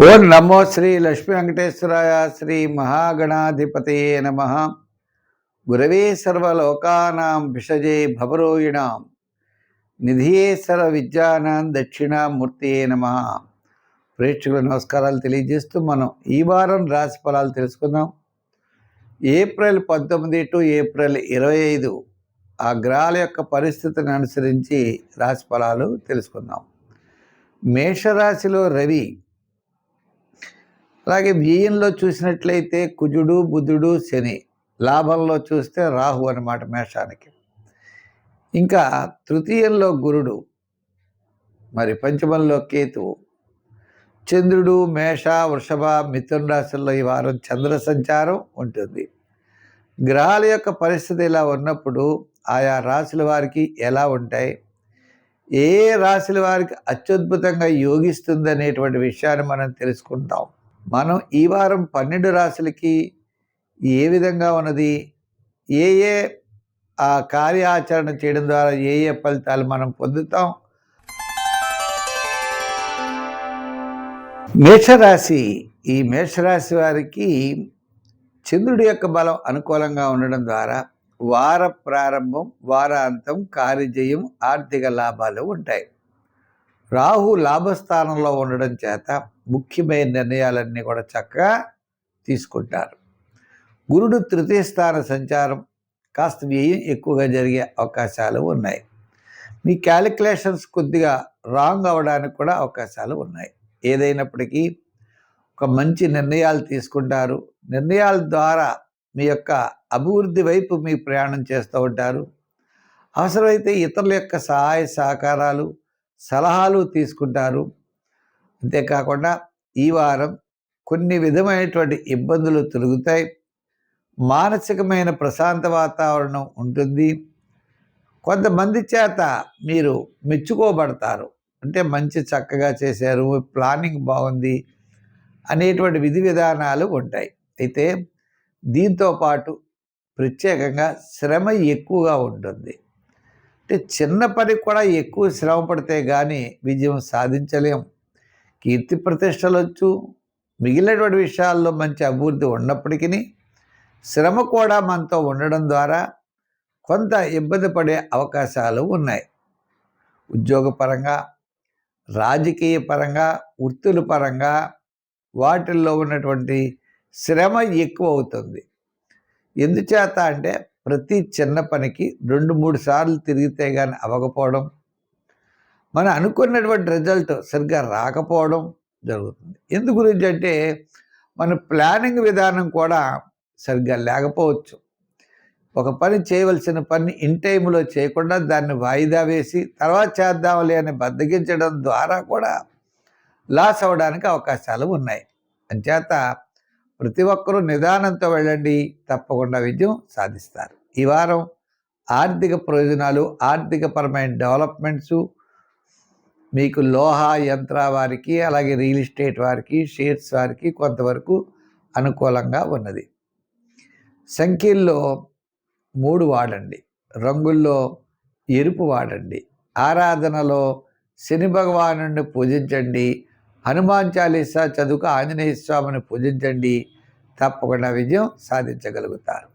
ఓం నమో శ్రీ లక్ష్మీ వెంకటేశ్వరాయ శ్రీ మహాగణాధిపతయే నమః. గురవే సర్వలోకానాం విషజే భవరోగిణాం నిధియే సర్వ విద్యానాం దక్షిణామూర్తియే నమః. ప్రేక్షకుల నమస్కారాలు తెలియజేస్తూ మనం ఈ వారం రాశి ఫలాలు తెలుసుకుందాం. ఏప్రిల్ 19 టు ఏప్రిల్ 25 ఆ గ్రహాల యొక్క పరిస్థితిని అనుసరించి రాశి ఫలాలు తెలుసుకుందాం. మేషరాశిలో రవి, అలాగే వ్యయంలో చూసినట్లయితే కుజుడు, బుధుడు, శని, లాభంలో చూస్తే రాహు అన్నమాట మేషానికి. ఇంకా తృతీయంలో గురుడు, మరి పంచమంలో కేతువు, చంద్రుడు మేష, వృషభ, మిథున రాశుల్లో ఈ వారం చంద్ర సంచారం ఉంటుంది. గ్రహాల యొక్క పరిస్థితి ఇలా ఉన్నప్పుడు ఆయా రాశుల వారికి ఎలా ఉంటాయి, ఏ రాశుల వారికి అత్యద్భుతంగా యోగిస్తుంది అనేటువంటి విషయాన్ని మనం తెలుసుకుంటాం. మనం ఈ వారం 12 రాశులకి ఏ విధంగా ఉన్నది, ఏ ఆ కార్యాచరణ చేయడం ద్వారా ఏ ఫలితాలు మనం పొందుతాం. మేషరాశి, ఈ మేషరాశి వారికి చంద్రుడి యొక్క బలం అనుకూలంగా ఉండడం ద్వారా వార ప్రారంభం, వారాంతం కార్యజయం, ఆర్థిక లాభాలు ఉంటాయి. రాహు లాభస్థానంలో ఉండడం చేత ముఖ్యమైన నిర్ణయాలన్నీ కూడా చక్కగా తీసుకుంటారు. గురుడు తృతీయ స్థాన సంచారం, కాస్త వ్యయం ఎక్కువగా జరిగే అవకాశాలు ఉన్నాయి. మీ క్యాలిక్యులేషన్స్ కొద్దిగా రాంగ్ అవ్వడానికి కూడా అవకాశాలు ఉన్నాయి. ఏదైనప్పటికీ ఒక మంచి నిర్ణయాలు తీసుకుంటారు. నిర్ణయాల ద్వారా మీ యొక్క అభివృద్ధి వైపు మీ ప్రయాణం చేస్తూ ఉంటారు. అవసరమైతే ఇతరుల యొక్క సహాయ సహకారాలు, సలహాలు తీసుకుంటారు. అంతేకాకుండా ఈ వారం కొన్ని విధమైనటువంటి ఇబ్బందులు తొలగుతాయి. మానసికమైన ప్రశాంత వాతావరణం ఉంటుంది. కొంతమంది చేత మీరు మెచ్చుకోబడతారు. అంటే మంచి చక్కగా చేశారు, ప్లానింగ్ బాగుంది అనేటువంటి విధి విధానాలు ఉంటాయి. అయితే దీంతో పాటు ప్రత్యేకంగా శ్రమ ఎక్కువగా ఉంటుంది. అంటే చిన్న పని కూడా ఎక్కువ శ్రమ పడితే కానీ విజయం సాధించలేం. కీర్తి ప్రతిష్టలు వచ్చు, మిగిలినటువంటి విషయాల్లో మంచి అభివృద్ధి ఉన్నప్పటికీ శ్రమ కూడా మనతో ఉండడం ద్వారా కొంత ఇబ్బంది పడే అవకాశాలు ఉన్నాయి. ఉద్యోగపరంగా, రాజకీయ పరంగా, వృత్తుల పరంగా వాటిల్లో ఉన్నటువంటి శ్రమ ఎక్కువ అవుతుంది. ఎందుచేత అంటే ప్రతి చిన్న పనికి 2-3 సార్లు తిరిగితే కానీ అవ్వకపోవడం, మనం అనుకున్నటువంటి రిజల్ట్ సరిగ్గా రాకపోవడం జరుగుతుంది. ఎందు గురించి అంటే మన ప్లానింగ్ విధానం కూడా సరిగ్గా లేకపోవచ్చు. ఒక పని చేయవలసిన పని ఇన్ టైంలో చేయకుండా దాన్ని వాయిదా వేసి తర్వాత చేద్దాంలే అని బద్దగించడం ద్వారా కూడా లాస్ అవ్వడానికి అవకాశాలు ఉన్నాయి. అంచేత ప్రతి ఒక్కరూ నిదానంతో వెళ్ళండి, తప్పకుండా విజయం సాధిస్తారు. ఈ వారం ఆర్థిక ప్రయోజనాలు, ఆర్థికపరమైన డెవలప్మెంట్సు మీకు లోహ యంత్ర వారికి, అలాగే రియల్ ఎస్టేట్ వారికి, షేర్స్ వారికి కొంతవరకు అనుకూలంగా ఉన్నది. సంఖ్యల్లో 3 వాడండి, రంగుల్లో ఎరుపు వాడండి, ఆరాధనలో శని భగవానుడిని పూజించండి, హనుమాన్ చాలీసా చదువుకు ఆంజనేయ స్వామిని పూజించండి, తప్పకుండా విజయం సాధించగలుగుతారు.